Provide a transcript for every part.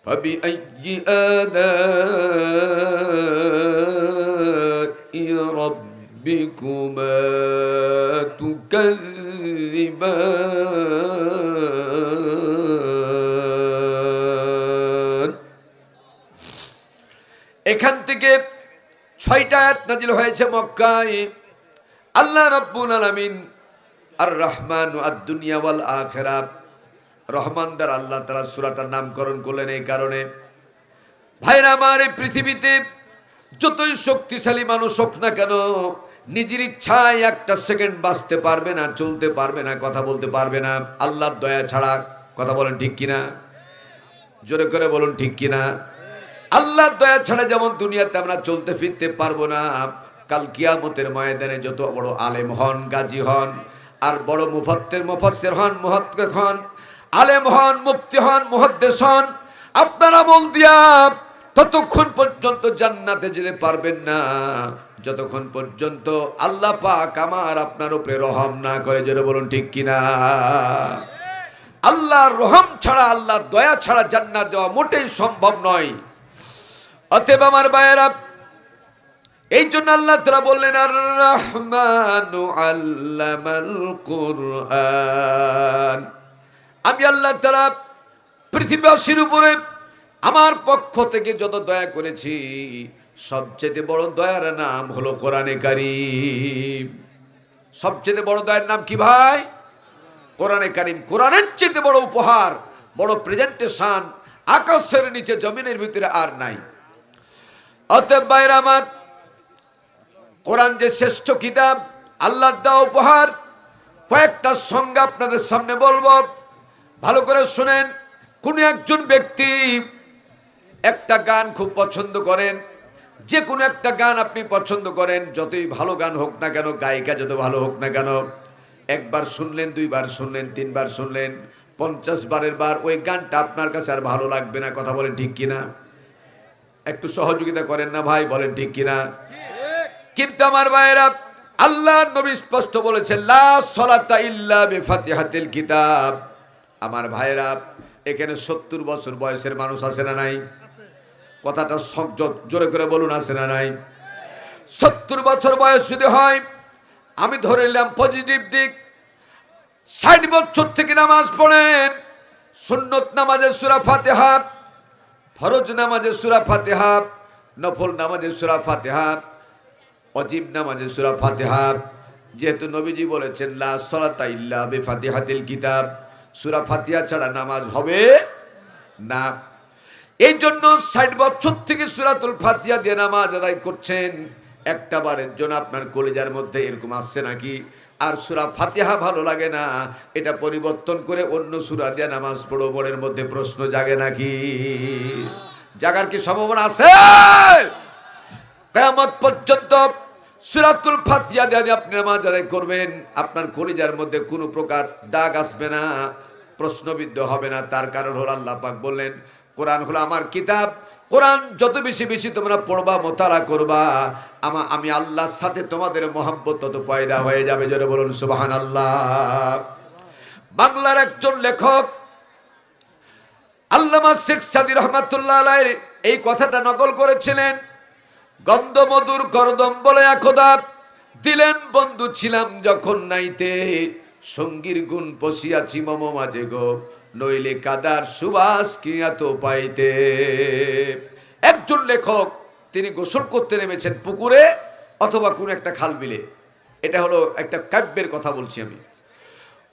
فبأي آلاء ربكما تكذبان। এখান থেকে 6টা আয়াত নাজিল হয়েছে মক্কায়। আল্লাহ রাব্বুল আলামিন আর রহমান আদ-দুনিয়া ওয়াল আখিরাত, রহমান দ্বারা আল্লাহ তাআলা সূরাটার নামকরণ করলেন এই কারণে। ভাইরা আমার, এই পৃথিবীতে যতই শক্তিশালী মানুষ হোক না কেন, নিজের ইচ্ছায় একটা সেকেন্ড বাঁচতে পারবে না, চলতে পারবে না, কথা বলতে পারবে না আল্লাহর দয়া ছাড়া। কথা বলেন ঠিক কিনা? জোরে করে বলুন ঠিক কিনা? আল্লাহর দয়া ছাড়া যেমন দুনিয়াতে আমরা চলতে ফিরতে পারবো না, কাল কিয়ামতের ময়দানে যত বড় আলেম হন, গাজী হন, আর বড় মুফাসসির হন, মুহাক্কিক হন, আলেম হন, মুফতি হন, মুহাদ্দিস হন, আপনারা বল দিয়া ততক্ষণ পর্যন্ত জান্নাতে যেতে পারবেন না যতক্ষণ পর্যন্ত আল্লাহ পাক আমার আপনার উপরে রহম না করে। জোরে বলুন ঠিক কিনা? আল্লাহর রহম ছাড়া, আল্লাহর দয়া ছাড়া জান্নাত যাওয়া মোটেই সম্ভব নয়। অতএব আমার ভাইয়েরা, এই জন্য আল্লাহ তাআলা বললেন আর রহমানু আল্লামাল কুরআন। আমি আল্লাহ তাআলা পৃথিবীবাসীর উপরে আমার পক্ষ থেকে যত দয়া করেছি, সবচেয়ে বড় দয়ার নাম হলো কোরআনে কারীম। সবচেয়ে বড় দয়ার নাম কি ভাই? কোরআনে কারীম। কোরআনের চেয়ে বড় উপহার, বড় প্রেজেন্টেশন আকাশের নিচে জমিনের ভিতরে আর নাই। অতএব ভাইরা আমার, কোরআন যে শ্রেষ্ঠ কিতাব, আল্লাহর দেওয়া উপহার, কয়েকটা সংজ্ঞা আপনাদের সামনে বলবো, ভালো করে শুনেন। কোন একজন ব্যক্তি একটা গান খুব পছন্দ করেন, যে কোনো একটা গান আপনি পছন্দ করেন, যতই ভালো গান হোক না কেন, গায়িকা যত ভালো হোক না কেন, একবার শুনলেন, দুইবার শুনলেন, তিনবার শুনলেন, 50 বারের বার ওই গানটা আপনার কাছে আর ভালো লাগবে না। কথা বলেন ঠিক কিনা? একটু সহযোগিতা করেন না ভাই, বলেন ঠিক কিনা? কিন্তু আমার ভাইয়েরা, আল্লাহর নবী স্পষ্ট বলেছেন লা সালাতা ইল্লা বিফাতিহাতিল কিতাব। আমার ভাইয়েরা, এখানে 70 বছর বয়সের মানুষ আছে না নাই? কথাটা জোরে করে বলুন, আছে না নাই? 70 বছর বয়স যদি হয়, আমি ধরে নিলাম পজিটিভ দিক, 60 বছর থেকে নামাজ পড়েন, সুন্নত নামাজে সূরা ফাতিহা, ফরজ নামাজে সূরা ফাতিহা, নফল নামাজে সূরা ফাতিহা, ওয়াজিব নামাজে সূরা ফাতিহা। যেহেতু নবীজি বলেছেন লা সালাতা ইল্লা বিফাতিহাতিল কিতাব, সূরা ফাতিহা ছাড়া নামাজ হবে না। এই জন্য 60 বছর থেকে সূরাতুল ফাতিহা দিয়ে নামাজ আদায় করছেন। একটা বারের জন্য আপনার কলিজার মধ্যে এরকম আসছে নাকি আর সূরা ফাতিহা ভালো লাগে না, এটা পরিবর্তন করে অন্য সূরা দিয়ে নামাজ পড়ো, মনের মধ্যে প্রশ্ন জাগে নাকি? জাগার কি সম্ভাবনা আছে? কিয়ামত পর্যন্ত সূরাতুল ফাতিহা দিয়ে আপনি নামাজ আদায় করবেন, আপনার কলিজার মধ্যে কোনো প্রকার দাগ আসবে না, প্রশ্নবিদ্ধ হবে না। তার কারণ হলো আল্লাহ পাক বললেন কোরআন হলো আমার কিতাব, কোরআন যত বেশি বেশি তোমরা পড়বা, মোতালা করবা, আমি আল্লাহর সাথে তোমাদের মহব্বত তত পয়দা হয়ে যাবে। জোরে বলুন সুবহানাল্লাহ। বাংলার একজন লেখক আল্লামা শেখ সাদী রহমাতুল্লাহ আলাইহি এই কথাটা নকল করেছিলেন। গন্ধমধুর করদম বলে একদা দিলেন বন্ধু ছিলাম যখন নাইতে, সঙ্গীর গুণ পশিয়াছি মম মাঝে গো, নইলে কাদার সুবাস কি এত পাইতে। একজন লেখক তিনি গোসল করতে নেমেছেন পুকুরে অথবা কোন একটা খাল বিলে, এটা হলো একটা কাব্যের কথা বলছি আমি।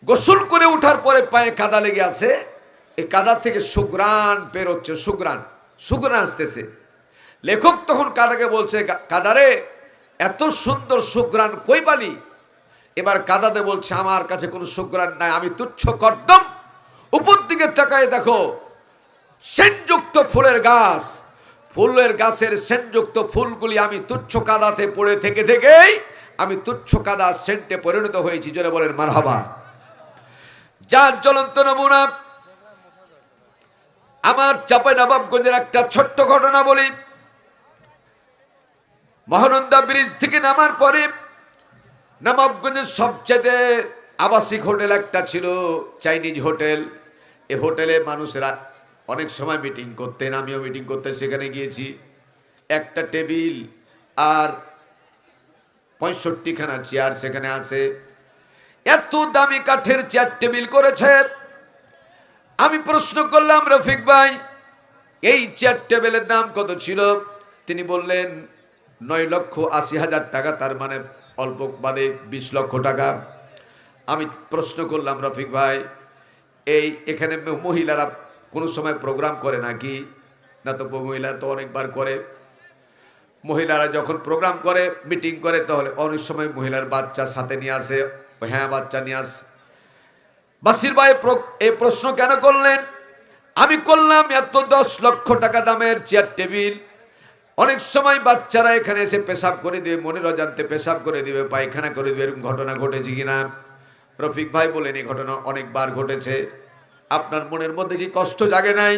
গোসল করে ওঠার পরে পায়ে কাদা লেগে আছে, এই কাদা থেকে সুঘ্রাণ বের হচ্ছে, সুঘ্রাণ আসতেছে। লেখক তখন কাদাকে বলছে, কাদারে এত সুন্দর সুঘ্রাণ কই পালি? এবার কাদাতে বলছে আমার কাছে কোনো সুঘ্রাণ নাই, আমি তুচ্ছ কর্দম। উপর দিকে তাকায় দেখো সেনযুক্ত ফুলের গাছ, ফুলের গাছের সেনযুক্ত ফুলগুলি আমি তুচ্ছ কাদাতে পড়ে থেকে থেকেই আমি তুচ্ছ কাদা সেন্টে পরিণত হয়েছি। জোরে বলেন মারহাবা। যার জ্বলন্ত নমুনা আমার চাঁপাইনবাবগঞ্জের একটা ছোট্ট ঘটনা বলি। মহানন্দা ব্রিজ থেকে নামার পরে নবাবগঞ্জের সবচেয়ে আবাসিক হোটেল একটা ছিল চাইনিজ হোটেল। এই হোটেলে মানুষেরা অনেক সময় মিটিং করতেন, আমিও মিটিং করতে সেখানে গিয়েছি। একটা টেবিল আর 65খানা চেয়ার সেখানে আছে। এত দামি কাঠের চেয়ার টেবিল করেছে। আমি প্রশ্ন করলাম, রফিক ভাই এই চেয়ার টেবিলের দাম কত ছিল? তিনি বললেন 9,80,000 টাকা, তার মানে অল্প বাদে 20 লক্ষ টাকা। আমি প্রশ্ন করলাম, রফিক ভাই এখানে মহিলারা কোনো সময় প্রোগ্রাম করে নাকি? না তো, মহিলারা তো অনেকবার করে। মহিলারা যখন প্রোগ্রাম করে, মিটিং করে, তাহলে অনেক সময় মহিলার বাচ্চা সাথে নিয়ে আসে। হ্যাঁ, বাচ্চা নিয়ে আসে। বাসির ভাই এই প্রশ্ন কেন করলেন? আমি করলাম, এত 10 লক্ষ টাকা দামের চেয়ার টেবিল, অনেক সময় বাচ্চারা এখানে এসে পেশাব করে দিবে, মনের অজান্তে পেশাব করে দিবে, পায়খানা করে দিবে, এরকম ঘটনা ঘটেছে কিনা? রফিক ভাই বলেন, এই ঘটনা অনেকবার ঘটেছে। আপনার মনের মধ্যে কি কষ্ট জাগে নাই?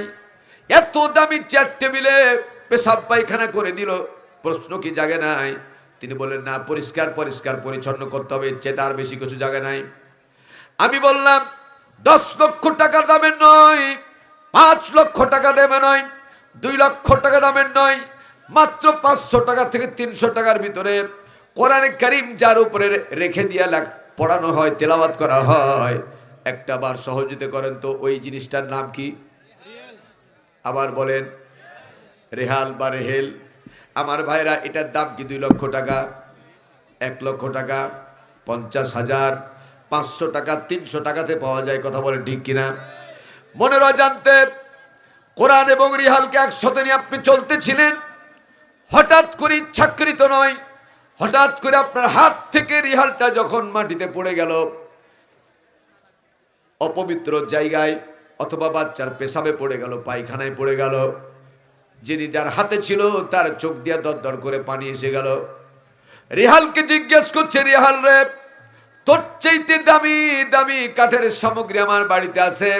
এত দামি চেয়ার টেবিলে পেশাব পায়খানা করে দিল, প্রশ্ন কি জাগে নাই? তিনি বলেন, না, পরিষ্কার পরিষ্কার পরিচ্ছন্ন করতে হবে, চেয়ে তার বেশি কিছু জাগে নাই। আমি বললাম, 10 লক্ষ টাকা দামের নয়, 5 লক্ষ টাকা দামের নয়, 2 লক্ষ টাকা দামের নয়, মাত্র 500 টাকা থেকে 300 টাকার ভিতরে কোরআনে কারীম যার উপরে রেখে দিয়া পড়ানো হয়, তেলাওয়াত করা হয়, একটা বার সহযোগিতা করেন তো, ওই জিনিসটার নাম কি? আবার বলেন, রেহাল বা রেহেল। আমার ভাইরা, এটার দাম কি 2 লক্ষ টাকা, 1 লক্ষ টাকা, 50,000, 500 টাকা, 300 টাকাতে পাওয়া যায়। কথা বলেন ঠিক কিনা? মনের অজান্তে কোরআন এবং রিহালকে একসাথে নিয়ে আপনি চলতেছিলেন, হঠাৎ করে, ইচ্ছাকৃত নয়, হঠাৎ করে আপনার হাত থেকে রিহালটা যখন মাটিতে পড়ে গেল, অপবিত্র জায়গায়, অথবা বাচ্চার পেশাবে পড়ে গেল, পায়খানায় পড়ে গেল, যিনি যার হাতে ছিল তার চোখ দিয়া দরদর করে পানি এসে গেল। রিহালকে জিজ্ঞেস করছে, রিহাল রে, তোর চাইতে দামি দামি কাঠের সামগ্রী আমার বাড়িতে আছে,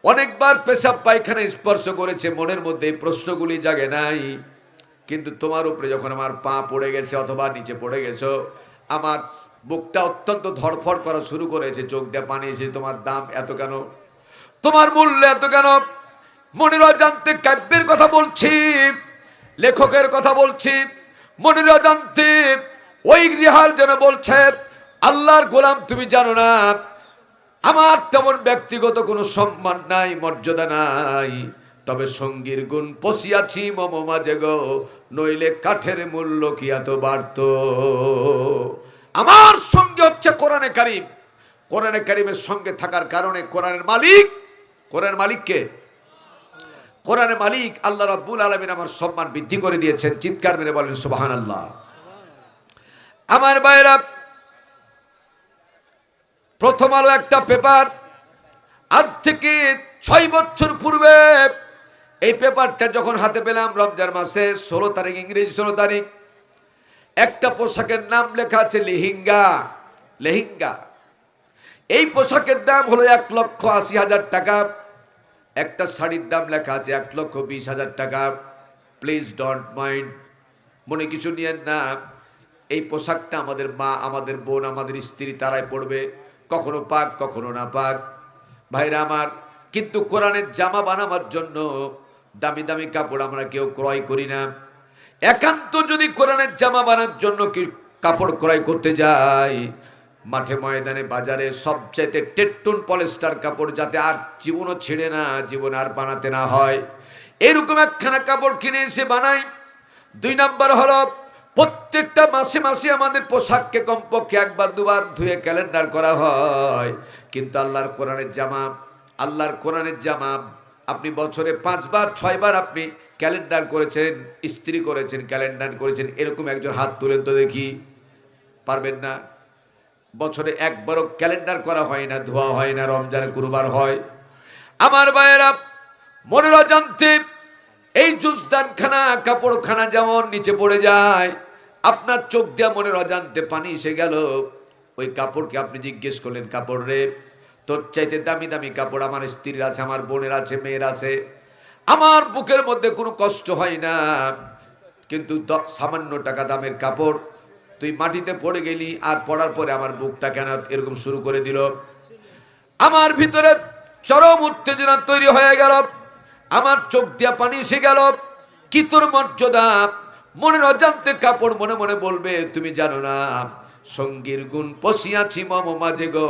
অনেকবার পেশাব পায়খানা স্পর্শ করেছে, মনের মধ্যে এই প্রশ্নগুলি জাগে নাই, কিন্তু তোমার উপরে যখন আমার পা পড়ে গেছে অথবা নিচে পড়ে গেছো, আমার বুকটা অত্যন্ত ধড়ফড় করা শুরু করেছে, চোখ দিয়ে পানি এসে, তোমার দাম এত কেন? তোমার মূল্য এত কেন? মনের অজান্তে কাব্যের কথা বলছি, লেখকের কথা বলছি, মনের অজান্তে ওই রিহাল যেন বলছে, আল্লাহর গোলাম, তুমি জানো না আমার তেমন ব্যক্তিগত কোনো সম্মান নাই, মর্যাদা নাই, তবে সঙ্গীর গুণ পশিয়াছি মম মাঝে গো, নইলে কাঠের মূল্য কি এত বাড়ত? আমার সঙ্গে হচ্ছে কোরআনে কারীম। কোরআনে কারীমের সঙ্গে থাকার কারণে কোরআনের মালিক, কোরআনের মালিককে, কোরআনের মালিক আল্লাহ রাব্বুল আলামিন আমার সম্মান বৃদ্ধি করে দিয়েছেন। চিৎকার মেরে বলেন সুবহানাল্লাহ। আমার ভাইরা, প্রথম আলো একটা পেপার, আজ থেকে 6 বছর পূর্বে এই পেপারটা যখন হাতে পেলাম, রমজান মাসে 16 তারিখ, ইংরেজি 16 তারিখ, একটা পোশাকের নাম লেখা আছে লেহেঙ্গা। লেহেঙ্গা, এই পোশাকের দাম হলো 1,80,000 টাকা। একটা শাড়ির দাম লেখা আছে 1,20,000 টাকা। প্লিজ ডোন্ট মাইন্ড, মনে কিছু নিয়েন না। এই পোশাকটা আমাদের মা, আমাদের বোন, আমাদের স্ত্রী তারাই পড়বে, কখনো পাক কখনো না পাক। ভাইরা আমার, কিন্তু কোরআনের জামা বানাবার জন্য দামি দামি কাপড় আমরা কেউ ক্রয় করি না। একান্ত যদি কোরআনের জামা বানার জন্য কি কাপড় ক্রয় করতে যাই, মাঠে ময়দানে বাজারে সবচাইতে টেট্টুন পলিস্টার কাপড়, যাতে আর জীবনও ছিঁড়ে না, জীবন আর বানাতে না হয়, এরকম একখানা কাপড় কিনে এসে বানাই। 2 নাম্বার হলো, প্রত্যেকটা মাসে মাসে আমাদের পোশাককে কমপক্ষে 1 বার 2 বার ধুয়ে ক্যালেন্ডার করা হয়। কিন্তু আল্লাহর কোরআনের জামা, আল্লাহর কোরআনের জামা আপনি বছরে 5 বার 6 বার আপনি ক্যালেন্ডার করেছেন, ইস্ত্রি করেছেন, ক্যালেন্ডার করেছেন, এরকম একজন হাত তুলেন তো দেখি। পারবেন না? বছরে 1 বারও ক্যালেন্ডার করা হয় না, ধোয়া হয় না, রমজানে কুরবার হয়। আমার ভাইয়েরা, মনের অজান্তে এই জুজদানখানা, কাপড়খানা যেমন নিচে পড়ে যায়, আপনার চোখ দিয়া মনের অজান্তে পানি এসে গেল। ওই কাপড়কে আপনি জিজ্ঞেস করলেন, কাপড় রে, তোর চাইতে দামি দামি কাপড় আমার স্ত্রীর আছে, আমার বোনের আছে, মেয়ের আছে, আমার বুকের মধ্যে কোনো কষ্ট হয় না, কিন্তু সামান্য টাকা দামের কাপড় তুই মাটিতে পড়ে গেলি, আর পড়ার পরে আমার বুকটা কেন এরকম শুরু করে দিল? আমার ভিতরে চরম উত্তেজনা তৈরি হয়ে গেল। আমার চোখ দিয়া পানি এসে গেল। কি তোর মর্যাদা! মনের অজান্তে কাপড় মনে মনে বলবে, তুমি জানো না সঙ্গীর গুণ পশিয়াছি মম মাঝে গো,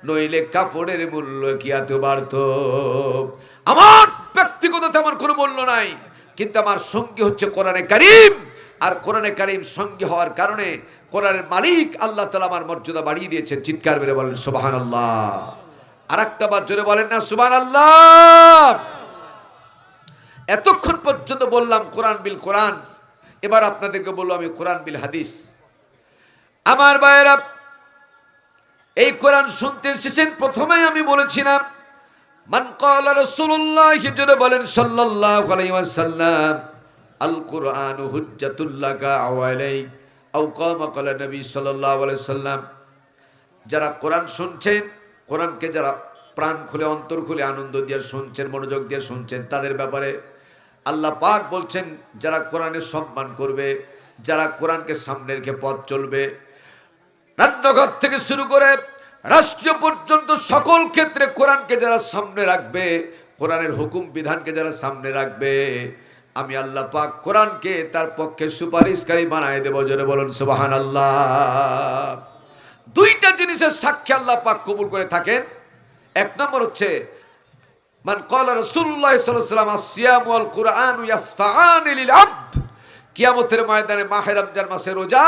নইলে কাপড়ের মূল্য কি এত বাড়ত। আমার ব্যক্তিগত তেমন কোনো মূল্য নাই, কিন্তু আমার সঙ্গী হচ্ছে কোরআনে কারীম। আর কোরআনে কারীম সঙ্গী হওয়ার কারণে কোরআনের মালিক আল্লাহ তাআলা আমার মর্যাদা বাড়িয়ে দিয়েছেন। চিৎকার মেরে বলেন সুবহানাল্লাহ। আর একটা বার জোরে বলেন না সুবহানাল্লাহ। এতক্ষণ পর্যন্ত বললাম কোরআন বিল কোরআন, এবার আপনাদেরকে বলবো আমি কোরআন বিল হাদিস। আমার ভাইয়েরা, এই কোরআন শুনতে এসেছেন, প্রথমেই আমি বলেছিলাম মান ক্বালা রাসূলুল্লাহ, জোরে বলেন সাল্লাল্লাহু আলাইহি ওয়াসাল্লাম, আল কুরআনু হুজ্জাতুল লাকা আও আলাইক, আও কামা ক্বালা নবী সাল্লাল্লাহু আলাইহি ওয়াসাল্লাম। যারা কোরআন শুনছেন, কোরআনকে যারা প্রাণ খুলে অন্তর খুলে আনন্দ দিয়ে শুনছেন, মনোযোগ দিয়ে শুনছেন, তাদের ব্যাপারে আল্লাহ পাক বলছেন যারা কোরআনের সম্মান করবে, যারা কোরআনকে সামনে রেখে পথ চলবে, রান্নাঘর থেকে শুরু করে রাষ্ট্রীয় পর্যন্ত সকল ক্ষেত্রে কোরআনকে যারা সামনে রাখবে, কোরআনের হুকুম বিধানকে যারা সামনে রাখবে, আমি আল্লাহ পাক কোরআনকে তার পক্ষে সুপারিশকারী বানায় দেব। জোরে বলুন সুবহানাল্লাহ। দুইটা জিনিসের সাক্ষী আল্লাহ পাক কবুল করে থাকেন। এক নম্বর হচ্ছে মান ক্বালা রাসূলুল্লাহ সাল্লাল্লাহু আলাইহি ওয়াসাল্লাম আসিয়াম ওয়াল কুরআনু ইয়াসফাআন লিল আবদ, কিয়ামতের ময়দানে মাহে রমজান মাসে রোজা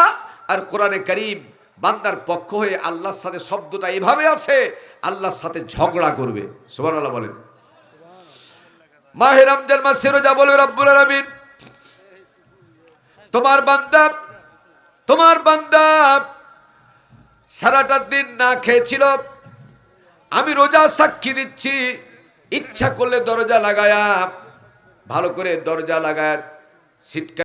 আর কোরআনে কারীম বান্দার পক্ষ হয়ে আল্লাহর সাথে, শব্দটা এভাবে আছে, আল্লাহর সাথে ঝগড়া করবে। সুবহানাল্লাহ বলেন। মাহে রমজান মাসে রোজা বলবে রব্বুল আলামিন, তোমার বান্দা সারাটা দিন না খেয়েছিল, আমি রোজা সাক্ষী দিচ্ছি, ইচ্ছা করলে দরজা লাগায়া, ভালো করে দরজা লাগায় সিটকা